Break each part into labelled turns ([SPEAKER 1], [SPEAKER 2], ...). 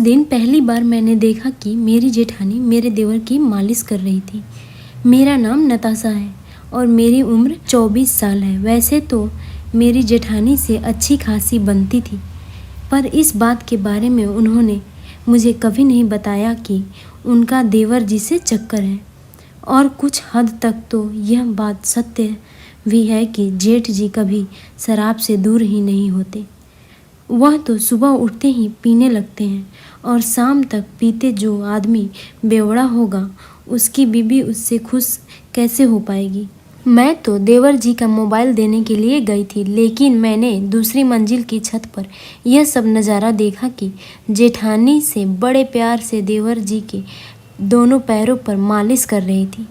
[SPEAKER 1] दिन पहली बार मैंने देखा कि मेरी जेठानी मेरे देवर की मालिश कर रही थी। मेरा नाम नताशा है और मेरी उम्र 24 साल है। वैसे तो मेरी जेठानी से अच्छी खासी बनती थी, पर इस बात के बारे में उन्होंने मुझे कभी नहीं बताया कि उनका देवर जी से चक्कर है। और कुछ हद तक तो यह बात सत्य भी है कि जेठ जी कभी शराब से दूर ही नहीं होते। वह तो सुबह उठते ही पीने लगते हैं और शाम तक पीते। जो आदमी बेवड़ा होगा उसकी बीबी उससे खुश कैसे हो पाएगी। मैं तो देवर जी का मोबाइल देने के लिए गई थी, लेकिन मैंने दूसरी मंजिल की छत पर यह सब नज़ारा देखा कि जेठानी से बड़े प्यार से देवर जी के दोनों पैरों पर मालिश कर रही थी।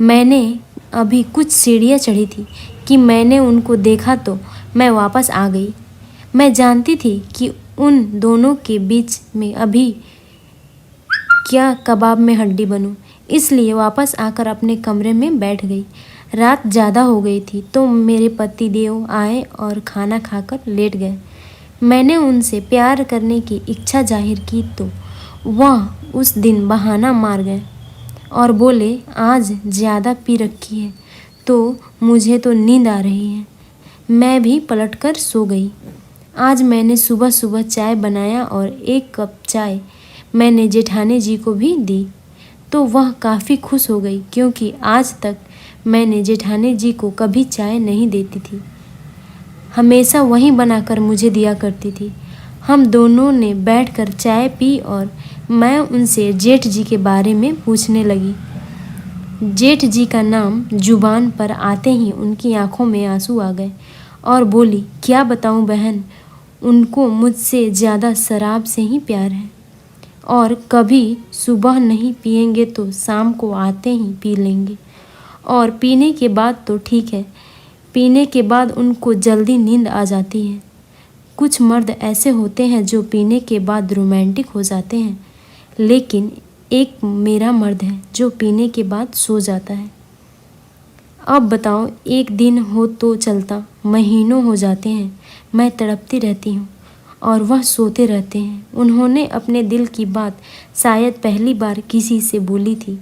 [SPEAKER 1] मैंने अभी कुछ सीढ़ियाँ चढ़ी थी कि मैंने उनको देखा तो मैं वापस आ गई। मैं जानती थी कि उन दोनों के बीच में अभी क्या कबाब में हड्डी बनूं, इसलिए वापस आकर अपने कमरे में बैठ गई। रात ज़्यादा हो गई थी तो मेरे पति देव आए और खाना खाकर लेट गए। मैंने उनसे प्यार करने की इच्छा जाहिर की तो वह उस दिन बहाना मार गए और बोले, आज ज़्यादा पी रखी है तो मुझे तो नींद आ रही है। मैं भी पलटकर सो गई। आज मैंने सुबह सुबह चाय बनाया और 1 कप चाय मैंने जेठानी जी को भी दी तो वह काफ़ी खुश हो गई, क्योंकि आज तक मैंने जेठानी जी को कभी चाय नहीं देती थी। हमेशा वही बनाकर मुझे दिया करती थी। हम दोनों ने बैठकर चाय पी और मैं उनसे जेठ जी के बारे में पूछने लगी। जेठ जी का नाम जुबान पर आते ही उनकी आंखों में आंसू आ गए और बोली, क्या बताऊं बहन, उनको मुझसे ज़्यादा शराब से ही प्यार है और कभी सुबह नहीं पिएंगे तो शाम को आते ही पी लेंगे, और पीने के बाद तो ठीक है, पीने के बाद उनको जल्दी नींद आ जाती है। कुछ मर्द ऐसे होते हैं जो पीने के बाद रोमांटिक हो जाते हैं, लेकिन एक मेरा मर्द है जो पीने के बाद सो जाता है। अब बताओ, एक दिन हो तो चलता, महीनों हो जाते हैं मैं तड़पती रहती हूँ और वह सोते रहते हैं। उन्होंने अपने दिल की बात शायद पहली बार किसी से बोली थी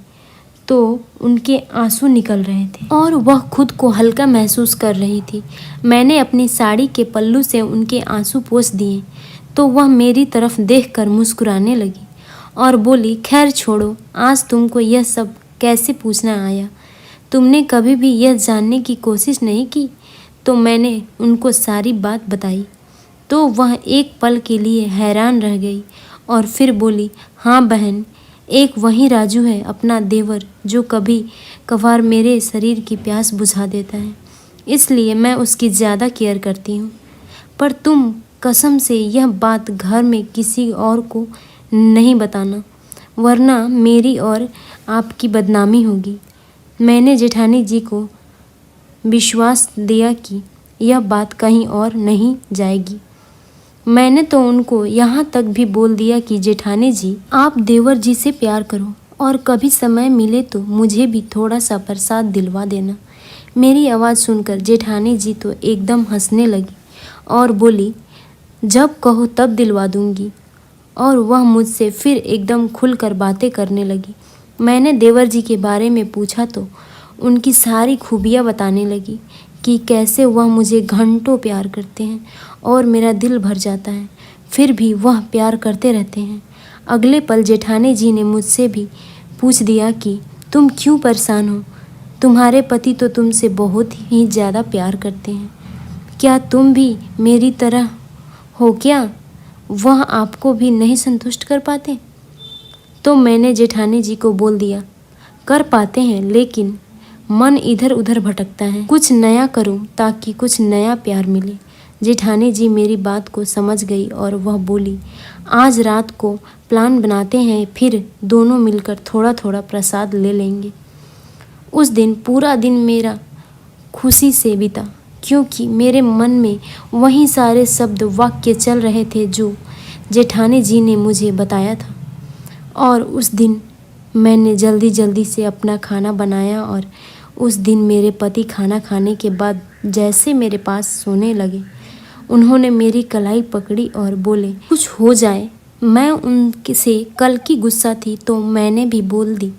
[SPEAKER 1] तो उनके आंसू निकल रहे थे और वह खुद को हल्का महसूस कर रही थी। मैंने अपनी साड़ी के पल्लू से उनके आंसू पोंछ दिए तो वह मेरी तरफ देखकर मुस्कुराने लगी और बोली, खैर छोड़ो, आज तुमको यह सब कैसे पूछना आया? तुमने कभी भी यह जानने की कोशिश नहीं की? तो मैंने उनको सारी बात बताई तो वह एक पल के लिए हैरान रह गई और फिर बोली, हाँ बहन, एक वही राजू है अपना देवर जो कभी कभार मेरे शरीर की प्यास बुझा देता है, इसलिए मैं उसकी ज़्यादा केयर करती हूँ। पर तुम कसम से यह बात घर में किसी और को नहीं बताना, वरना मेरी और आपकी बदनामी होगी। मैंने जेठानी जी को विश्वास दिया कि यह बात कहीं और नहीं जाएगी। मैंने तो उनको यहाँ तक भी बोल दिया कि जेठानी जी, आप देवर जी से प्यार करो और कभी समय मिले तो मुझे भी थोड़ा सा प्रसाद दिलवा देना। मेरी आवाज़ सुनकर जेठानी जी तो एकदम हंसने लगी और बोली, जब कहो तब दिलवा दूंगी। और वह मुझसे फिर एकदम खुलकर बातें करने लगी। मैंने देवर जी के बारे में पूछा तो उनकी सारी खूबियाँ बताने लगी कि कैसे वह मुझे घंटों प्यार करते हैं और मेरा दिल भर जाता है, फिर भी वह प्यार करते रहते हैं। अगले पल जेठानी जी ने मुझसे भी पूछ दिया कि तुम क्यों परेशान हो? तुम्हारे पति तो तुमसे बहुत ही ज़्यादा प्यार करते हैं, क्या तुम भी मेरी तरह हो क्या? वह आपको भी नहीं संतुष्ट कर पाते? तो मैंने जेठानी जी को बोल दिया, कर पाते हैं, लेकिन मन इधर उधर भटकता है। कुछ नया करूं ताकि कुछ नया प्यार मिले। जेठानी जी मेरी बात को समझ गई और वह बोली, आज रात को प्लान बनाते हैं, फिर दोनों मिलकर थोड़ा थोड़ा प्रसाद ले लेंगे। उस दिन पूरा दिन मेरा खुशी से बीता, क्योंकि मेरे मन में वही सारे शब्द वाक्य चल रहे थे जो जेठानी जी ने मुझे बताया था। और उस दिन मैंने जल्दी जल्दी से अपना खाना बनाया और उस दिन मेरे पति खाना खाने के बाद जैसे मेरे पास सोने लगे, उन्होंने मेरी कलाई पकड़ी और बोले, कुछ हो जाए मैं उनसे कल की गुस्सा थी तो मैंने भी बोल दी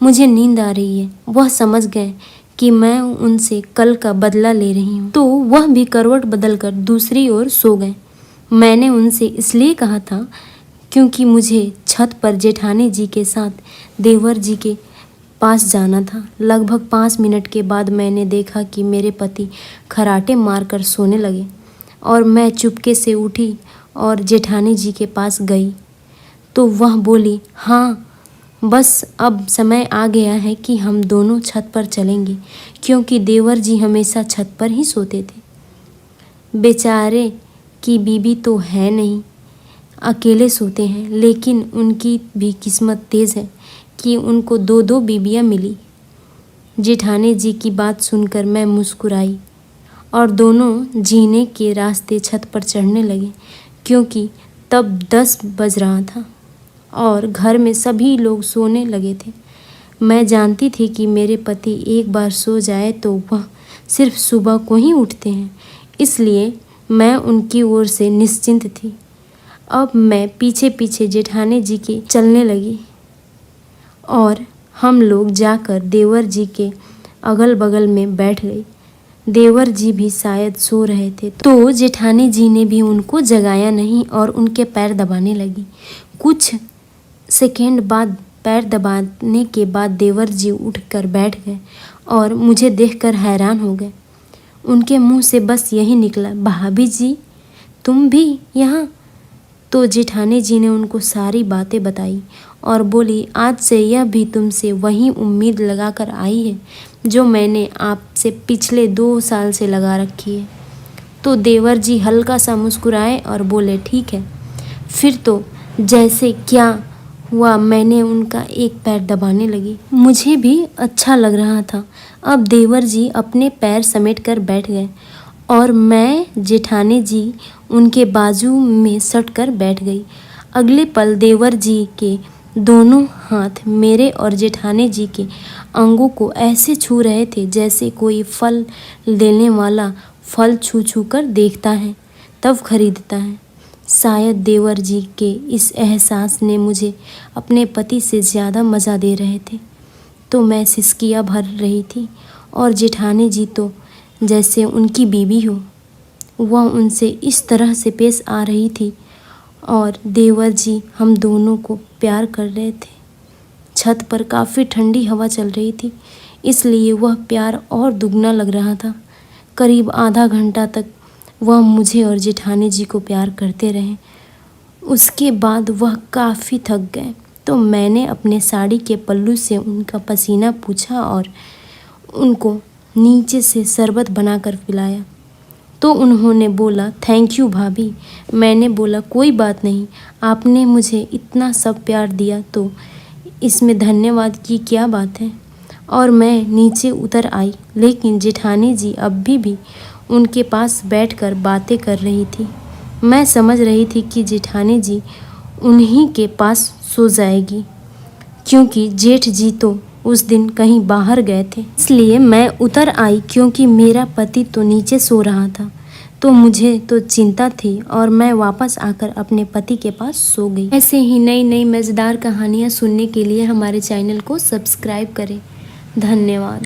[SPEAKER 1] मुझे नींद आ रही है। वह समझ गए कि मैं उनसे कल का बदला ले रही हूँ, तो वह भी करवट बदलकर दूसरी ओर सो गए। मैंने उनसे इसलिए कहा था क्योंकि मुझे छत पर जेठानी जी के साथ देवर जी के पास जाना था। लगभग 5 मिनट के बाद मैंने देखा कि मेरे पति खराटे मारकर सोने लगे और मैं चुपके से उठी और जेठानी जी के पास गई तो वह बोली, हाँ बस अब समय आ गया है कि हम दोनों छत पर चलेंगे, क्योंकि देवर जी हमेशा छत पर ही सोते थे। बेचारे की बीबी तो है नहीं, अकेले सोते हैं, लेकिन उनकी भी किस्मत तेज़ है कि उनको 2-2 बीबियाँ मिली। जेठानी जी की बात सुनकर मैं मुस्कुराई और दोनों जीने के रास्ते छत पर चढ़ने लगे, क्योंकि तब 10 बज रहा था और घर में सभी लोग सोने लगे थे। मैं जानती थी कि मेरे पति एक बार सो जाए तो वह सिर्फ सुबह को ही उठते हैं, इसलिए मैं उनकी ओर से निश्चिंत थी। अब मैं पीछे पीछे जेठानी जी के चलने लगी और हम लोग जाकर देवर जी के अगल बगल में बैठ गई। देवर जी भी शायद सो रहे थे, तो जेठानी जी ने भी उनको जगाया नहीं और उनके पैर दबाने लगी। कुछ सेकंड बाद पैर दबाने के बाद देवर जी उठकर बैठ गए और मुझे देखकर हैरान हो गए। उनके मुंह से बस यही निकला, भाभी जी तुम भी यहाँ? तो जेठानी जी ने उनको सारी बातें बताई और बोली, आज से यह भी तुमसे वही उम्मीद लगाकर आई है जो मैंने आपसे पिछले 2 साल से लगा रखी है। तो देवर जी हल्का सा मुस्कुराए और बोले, ठीक है। फिर तो जैसे क्या हुआ, मैंने उनका एक पैर दबाने लगी। मुझे भी अच्छा लग रहा था। अब देवर जी अपने पैर समेट कर बैठ गए और मैं जेठानी जी उनके बाजू में सट कर बैठ गई। अगले पल देवर जी के दोनों हाथ मेरे और जेठानी जी के अंगों को ऐसे छू रहे थे जैसे कोई फल देने वाला फल छू छू कर देखता है तब खरीदता है। शायद देवर जी के इस एहसास ने मुझे अपने पति से ज़्यादा मज़ा दे रहे थे, तो मैं सिसकियाँ भर रही थी और जेठानी जी तो जैसे उनकी बीवी हो, वह उनसे इस तरह से पेश आ रही थी और देवर जी हम दोनों को प्यार कर रहे थे। छत पर काफ़ी ठंडी हवा चल रही थी, इसलिए वह प्यार और दुगना लग रहा था। करीब आधा घंटा तक वह मुझे और जेठानी जी को प्यार करते रहे। उसके बाद वह काफ़ी थक गए, तो मैंने अपने साड़ी के पल्लू से उनका पसीना पूछा और उनको नीचे से शरबत बनाकर पिलाया। तो उन्होंने बोला, थैंक यू भाभी। मैंने बोला, कोई बात नहीं, आपने मुझे इतना सब प्यार दिया तो इसमें धन्यवाद की क्या बात है। और मैं नीचे उतर आई, लेकिन जेठानी जी अभी भी उनके पास बैठकर बातें कर रही थी। मैं समझ रही थी कि जेठानी जी उन्हीं के पास सो जाएगी, क्योंकि जेठ जी तो उस दिन कहीं बाहर गए थे। इसलिए मैं उतर आई, क्योंकि मेरा पति तो नीचे सो रहा था, तो मुझे तो चिंता थी और मैं वापस आकर अपने पति के पास सो गई। ऐसे ही नई नई मज़ेदार कहानियाँ सुनने के लिए हमारे चैनल को सब्सक्राइब करें। धन्यवाद।